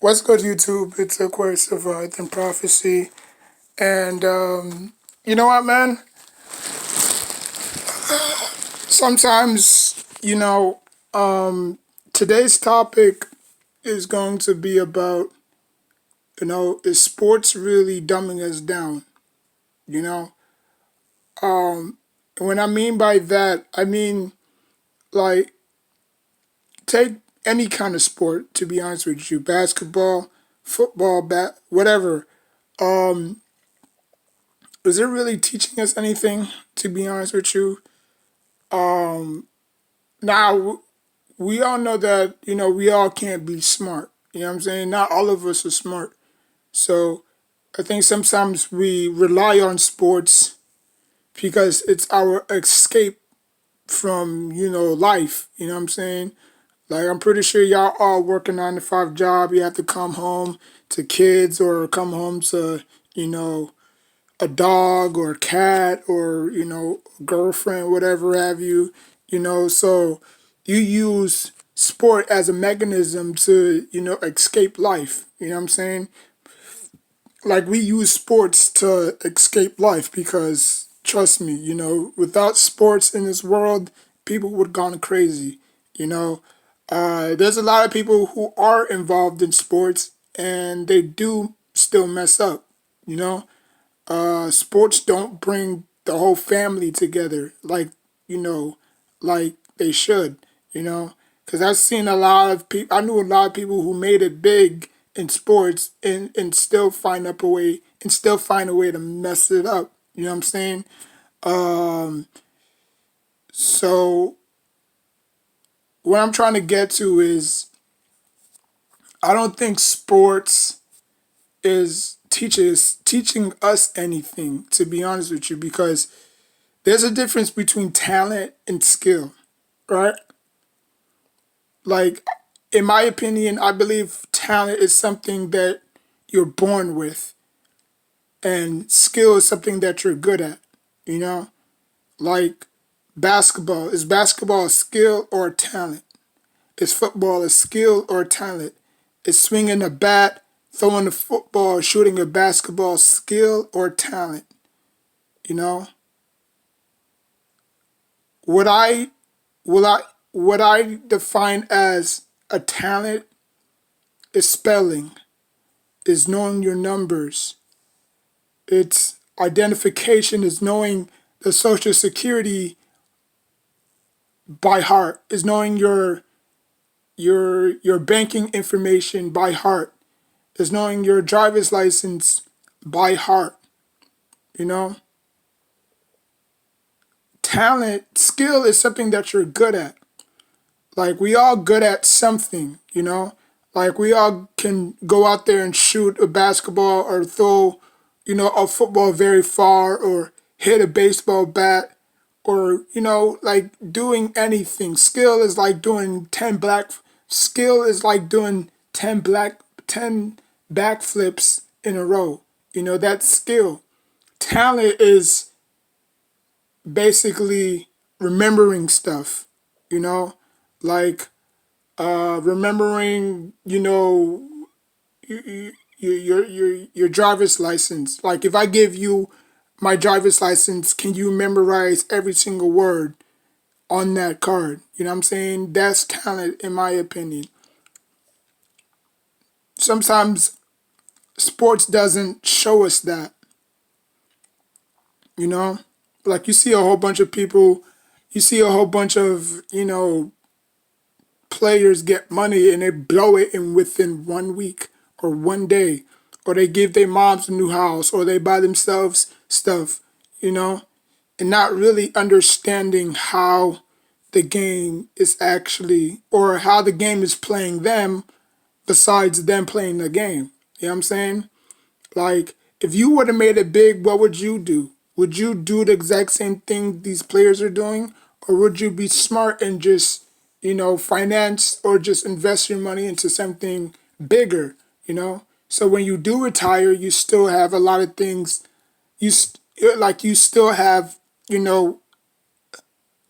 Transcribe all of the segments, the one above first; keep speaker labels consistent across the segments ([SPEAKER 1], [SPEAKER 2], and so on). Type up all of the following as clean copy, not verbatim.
[SPEAKER 1] What's good, YouTube? It's a course of Art and Prophecy. And you know what, man? Sometimes, today's topic is going to be about, is sports really dumbing us down? You know? And when I mean by that, I mean, like, take any kind of sport, to be honest with you, basketball, football, whatever. Um, is it really teaching us anything, to be honest with you? Um, Now, we all know that, we all can't be smart. You know what I'm saying? Not all of us are smart. So I think sometimes we rely on sports because it's our escape from, life. You know what I'm saying? Like, I'm pretty sure y'all all work a 9 to 5 job. You have to come home to kids or come home to, you know, a dog or a cat or girlfriend, whatever have you, so you use sport as a mechanism to escape life. You know what I'm saying? Like, we use sports to escape life because trust me, without sports in this world, people would have gone crazy. you know there's a lot of people who are involved in sports and they do still mess up. you know Sports don't bring the whole family together you know, like they should, Because I've seen a lot of people, I knew a lot of people who made it big in sports and still find a way to mess it up. You know what I'm saying? Um, so what I'm trying to get to is I don't think sports is teaching us anything, to be honest with you, because there's a difference between talent and skill, right? Like, in my opinion, I believe talent is something that you're born with, and skill is something that you're good at, you know? Like, basketball. Is basketball a skill or a talent? Is football a skill or a talent? Is swinging a bat, throwing a football, shooting a basketball skill or talent? You know? What I Will I what I define as a talent is spelling, is knowing your numbers. It's identification, is knowing the social security by heart, is knowing your banking information by heart, is knowing your driver's license by heart, you know? Skill is something that you're good at. Like, we all good at something. Like, we all can go out there and shoot a basketball or throw, a football very far or hit a baseball bat or, like doing anything. Skill is like doing 10 backflips in a row. That's skill. Talent is basically remembering stuff, you know, like remembering, your driver's license. Like, if I give you my driver's license, can you memorize every single word on that card? You know what I'm saying? That's talent, in my opinion. Sometimes sports doesn't show us that, you know? Like, you see a whole bunch of people, you see a whole bunch of, players get money and they blow it in within 1 week or 1 day, or they give their moms a new house, or they buy themselves stuff, you know, and not really understanding how the game is actually, or how the game is playing them besides them playing the game. You know what I'm saying? Like, if you would have made it big, what would you do? Would you do the exact same thing these players are doing? Or would you be smart and just, finance or just invest your money into something bigger? So when you do retire, you still have a lot of things, you still have,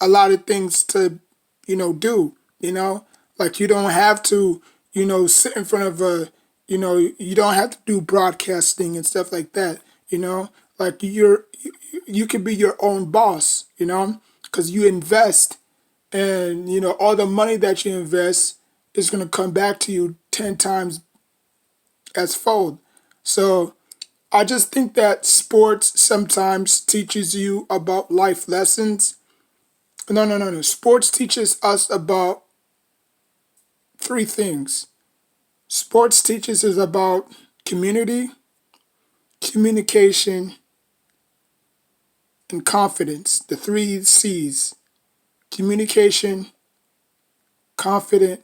[SPEAKER 1] a lot of things to, do, like, you don't have to, sit in front of a, you don't have to do broadcasting and stuff like that. Like you could be your own boss. Because you invest, and all the money that you invest is going to come back to you 10 times as fold. So I just think that sports sometimes teaches you about life lessons. No, no, no, no. Sports teaches us about three things. Sports teaches us about community, communication, and confidence. The three C's: communication, confident,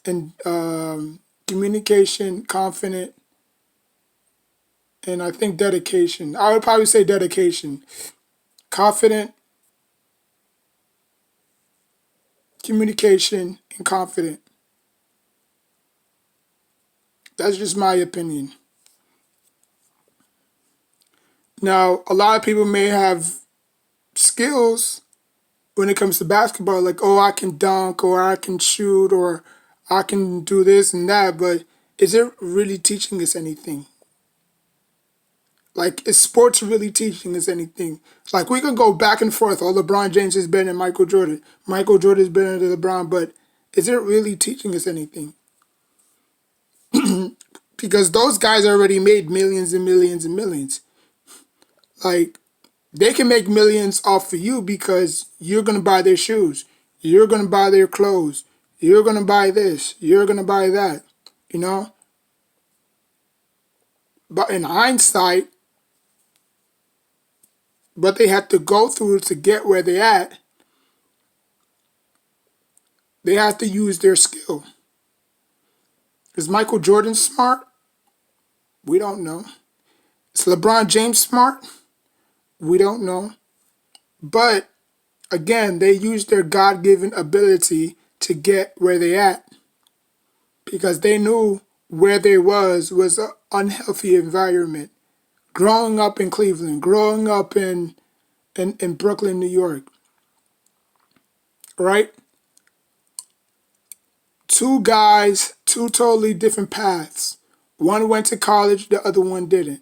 [SPEAKER 1] and communication, confident, and I think dedication. I would probably say dedication. Confident, communication, and confident. That's just my opinion. Now, a lot of people may have skills when it comes to basketball, like, oh, I can dunk, or I can shoot, or I can do this and that, but is it really teaching us anything? Like, is sports really teaching us anything? Like, we can go back and forth. Oh, LeBron James is better than Michael Jordan. Michael Jordan is better than LeBron, but is it really teaching us anything? Because those guys already made millions and millions and millions. Like, they can make millions off of you because you're going to buy their shoes. You're going to buy their clothes. You're going to buy this. You're going to buy that. You know? But in hindsight, what they had to go through to get where they're at, they have to use their skill. Is Michael Jordan smart? We don't know. Is LeBron James smart? We don't know. But again, they used their God-given ability to get where they at because they knew where they was an unhealthy environment. Growing up in Cleveland, growing up in Brooklyn, New York, right? Two guys, two totally different paths. One went to college, the other one didn't.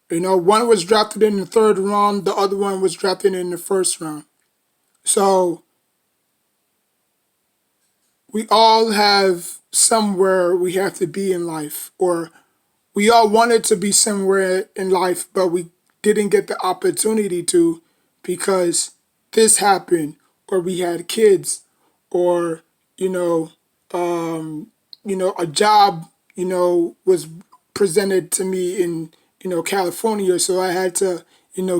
[SPEAKER 1] One was drafted in the third round, the other one was drafted in the first round. So we all have somewhere we have to be in life, or we all wanted to be somewhere in life, but we didn't get the opportunity to because this happened, or we had kids, or a job, was presented to me in California, so I had to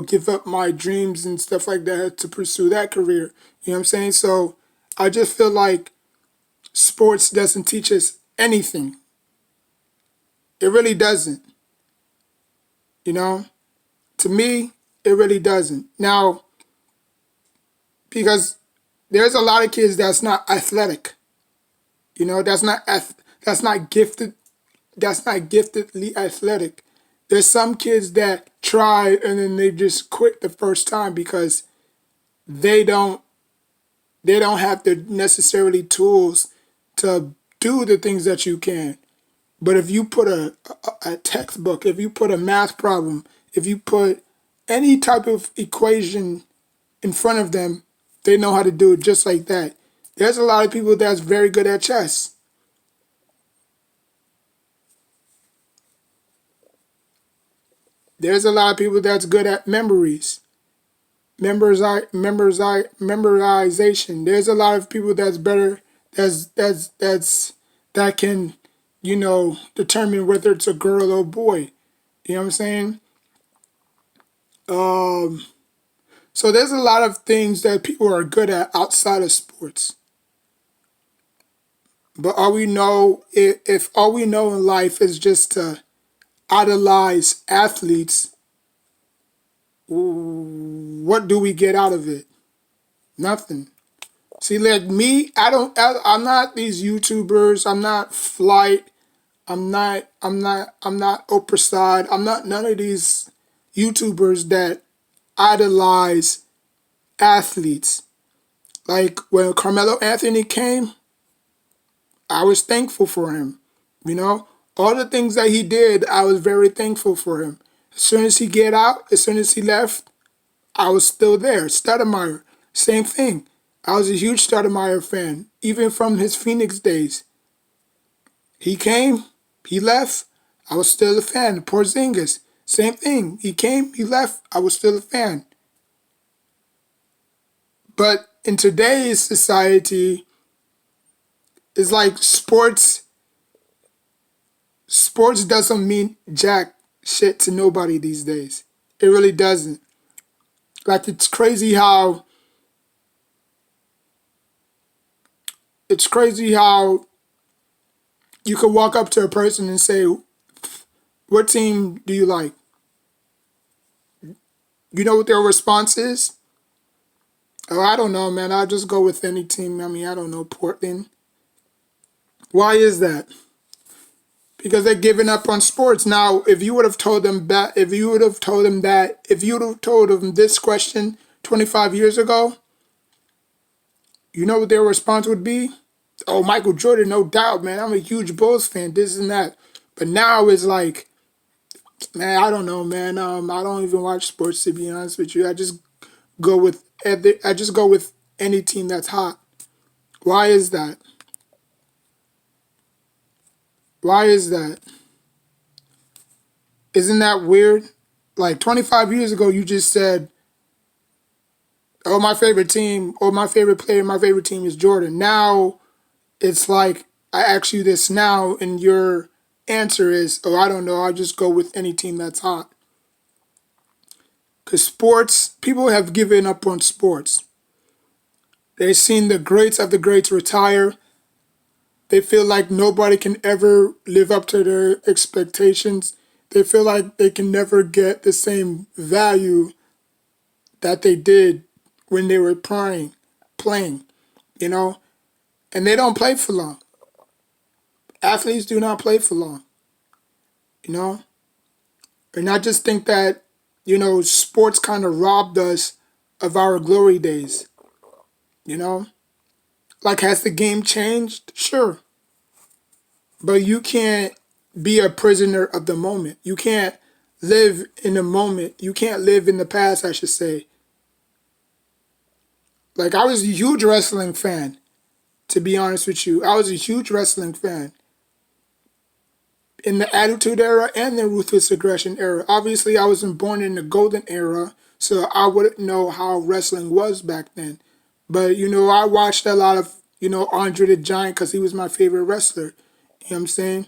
[SPEAKER 1] give up my dreams and stuff like that to pursue that career. You know what I'm saying? So I just feel like sports doesn't teach us anything. It really doesn't. You know, to me, it really doesn't. Now, because there's a lot of kids that's not athletic. That's not gifted. That's not giftedly athletic. There's some kids that try and then they just quit the first time because they don't they don't have the necessarily tools to do the things that you can. But if you put a textbook, if you put a math problem, if you put any type of equation in front of them, they know how to do it just like that. There's a lot of people that's very good at chess. There's a lot of people that's good at memories, memorization. There's a lot of people that's better, that can, determine whether it's a girl or boy. You know what I'm saying? Um, so there's a lot of things that people are good at outside of sports. But all we know, if all we know in life is just to idolize athletes, what do we get out of it? Nothing. See, like me, I'm not these YouTubers. I'm not Flight. I'm not Oprah Side. I'm not none of these YouTubers that idolize athletes. Like when Carmelo Anthony came, I was thankful for him. You know, all the things that he did, I was very thankful for him. As soon as he get out, as soon as he left, I was still there. Stoudemire, same thing. I was a huge Stoudemire fan, even from his Phoenix days. He came, he left, I was still a fan. Porzingis, same thing. He came, he left, I was still a fan. But in today's society, it's like sports doesn't mean jack shit to nobody these days. It really doesn't. Like it's crazy how you could walk up to a person and say, "What team do you like?" You know what their response is? Oh, I don't know, man. I'll just go with any team. I mean, I don't know, Portland. Why is that? Because they're giving up on sports. Now, if you would have told them that, if you would have told them this question 25 years ago, you know what their response would be? Oh, Michael Jordan, no doubt, man. I'm a huge Bulls fan, this and that. But now it's like, man, I don't know, man. I don't even watch sports, to be honest with you. I just go with any team that's hot. Why is that? Why is that? Isn't that weird? Like 25 years ago, you just said, "Oh, my favorite team, or my favorite player, my favorite team is Jordan." Now it's like I ask you this now, and your answer is, "Oh, I don't know. I'll just go with any team that's hot." Because sports, people have given up on sports. They've seen the greats of the greats retire. They feel like nobody can ever live up to their expectations. They feel like they can never get the same value that they did when they were playing, you know? And they don't play for long. Athletes do not play for long, you know? And I just think that, sports kind of robbed us of our glory days, you know? Like, has the game changed? Sure. But you can't be a prisoner of the moment. You can't live in the moment. You can't live in the past, I should say. Like, I was a huge wrestling fan, to be honest with you. I was a huge wrestling fan in the Attitude Era and the Ruthless Aggression Era. Obviously, I wasn't born in the Golden Era, so I wouldn't know how wrestling was back then. But, I watched a lot of, Andre the Giant because he was my favorite wrestler. You know what I'm saying?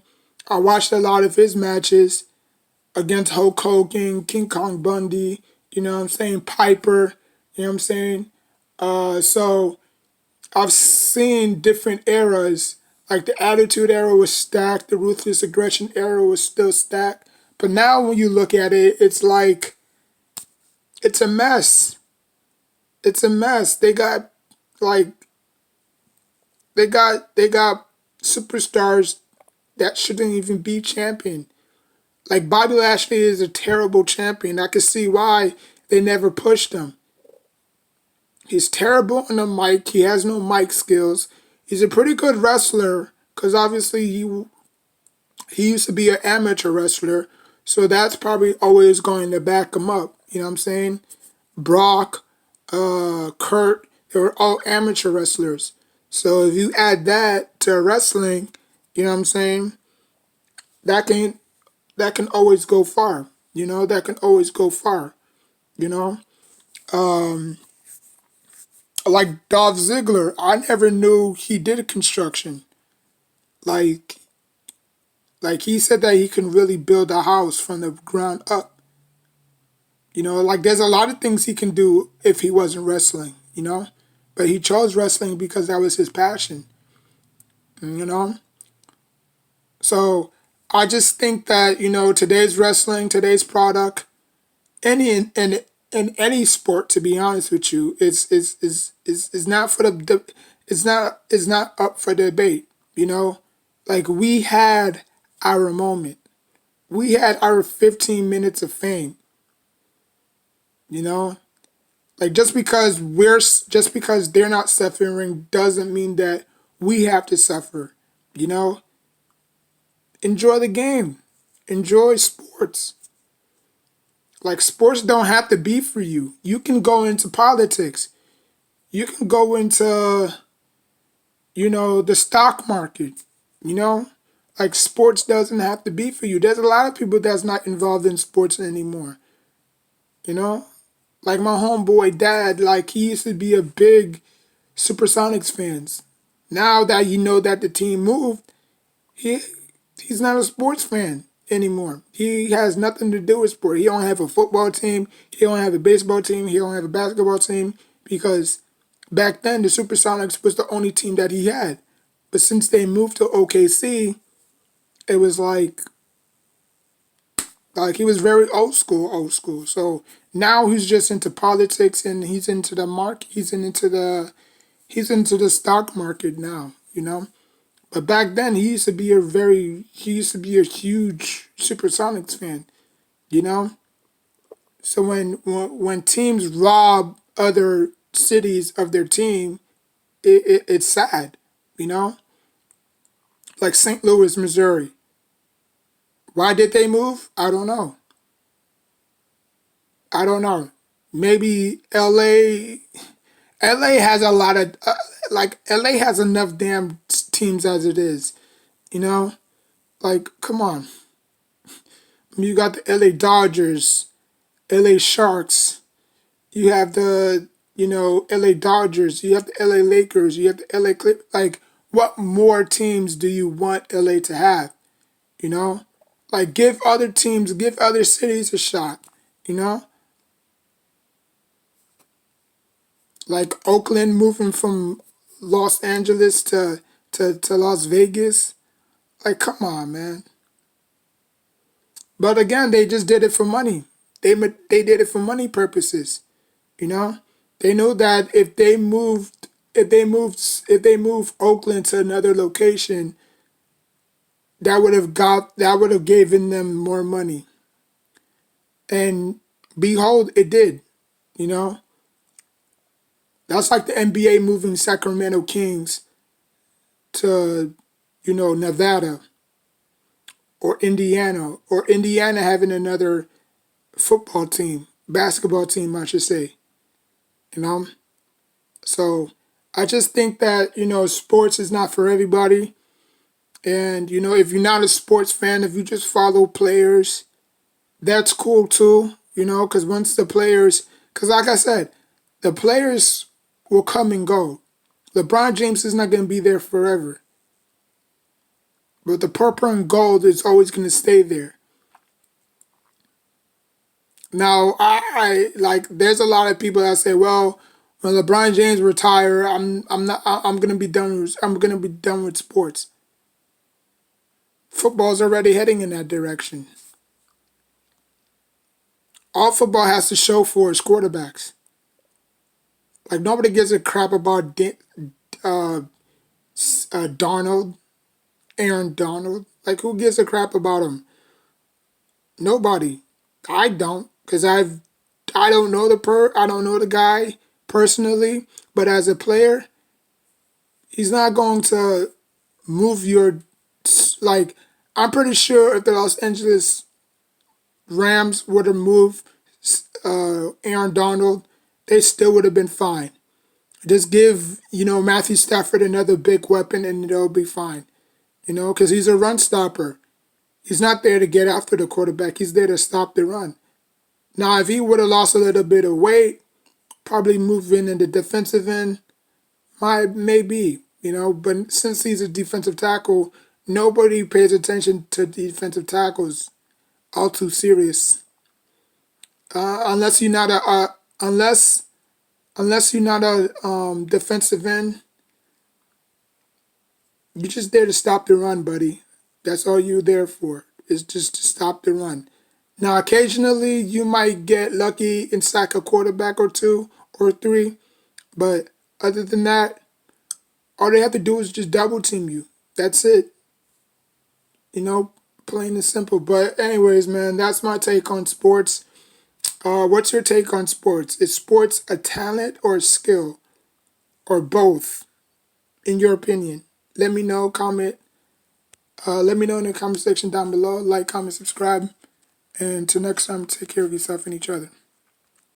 [SPEAKER 1] I watched a lot of his matches against Hulk Hogan, King Kong Bundy, you know what I'm saying, Piper, you know what I'm saying? So I've seen different eras. Like the Attitude Era was stacked, the Ruthless Aggression Era was still stacked. But now when you look at it, it's like, it's a mess. It's a mess. Like, they got superstars that shouldn't even be champion. Like Bobby Lashley is a terrible champion. I can see why they never pushed him. He's terrible on the mic. He has no mic skills. He's a pretty good wrestler because obviously he used to be an amateur wrestler. So that's probably always going to back him up. You know what I'm saying? Brock, Kurt, they were all amateur wrestlers. So if you add that to wrestling, you know what I'm saying? That can that can always go far. That can always go far. You know, like Dolph Ziggler, I never knew he did construction. Like, like he said that he can really build a house from the ground up. Like there's a lot of things he can do if he wasn't wrestling. But he chose wrestling because that was his passion. You know, so I just think that today's wrestling, today's product, any in any sport, to be honest with you, is not for it's not up for debate. Like we had our moment, we had our 15 minutes of fame. You know, like just because they're not suffering doesn't mean that we have to suffer. You know, enjoy the game, enjoy sports. Like sports don't have to be for you. You can go into politics. You can go into, the stock market. You know, like sports doesn't have to be for you. There's a lot of people that's not involved in sports anymore. You know, like my homeboy dad, like he used to be a big Supersonics fans. Now that you know that the team moved, he he's not a sports fan anymore. He has nothing to do with sport. He don't have a football team. He don't have a baseball team. He don't have a basketball team because back then the Supersonics was the only team that he had. But since they moved to OKC, it was like he was very old school, old school. So now he's just into politics and he's into the market. He's into the stock market now. But back then he used to be a huge Supersonics fan. You know. So when teams rob other cities of their team, it's sad. You know. Like St. Louis, Missouri. Why did they move? I don't know. I don't know. Maybe LA. LA has a lot of LA has enough damn teams as it is. You know, like come on. You got the LA Dodgers, LA Sharks. You have the LA Dodgers. You have the LA Lakers. You have the LA Clip. Like what more teams do you want LA to have? You know, like give other teams, give other cities a shot. You know, like Oakland moving from Los Angeles to Las Vegas. Like, come on, man. But again, they just did it for money. They did it for money purposes. You know, they knew that if they moved Oakland to another location, that would have given them more money. And behold, it did. You know, that's like the NBA moving Sacramento Kings to Nevada or Indiana having another football team, basketball team, I should say. You know, so I just think that sports is not for everybody, and if you're not a sports fan, if you just follow players, that's cool too. Because once the players, because like I said, the players will come and go. LeBron James is not going to be there forever, but the purple and gold is always going to stay there. Now, I like. There's a lot of people that say, "Well, when LeBron James retire, I'm not. I'm gonna be done. I'm gonna be done with sports." Football's already heading in that direction. All football has to show for is quarterbacks. Like nobody gives a crap about uh, Darnold, Aaron Donald. Like who gives a crap about him? Nobody. I don't, cause I don't know I don't know the guy personally, but as a player, he's not going to move your like. I'm pretty sure if the Los Angeles Rams would have moved Aaron Donald, they still would have been fine. Just give Matthew Stafford another big weapon and it'll be fine. Because he's a run stopper. He's not there to get after the quarterback. He's there to stop the run. Now, if he would have lost a little bit of weight, probably move in the defensive end, maybe. But since he's a defensive tackle, nobody pays attention to defensive tackles all too serious. Unless you're not a defensive end, you're just there to stop the run, buddy. That's all you're there for. Is just to stop the run. Now, occasionally you might get lucky and sack a quarterback or two or three, but other than that, all they have to do is just double team you. That's it. Plain and simple. But anyways, man, that's my take on sports. What's your take on sports? Is sports a talent or a skill or both, in your opinion? Let me know. Comment Let me know in the comment section down below. Like, comment, subscribe. And until next time, take care of yourself and each other.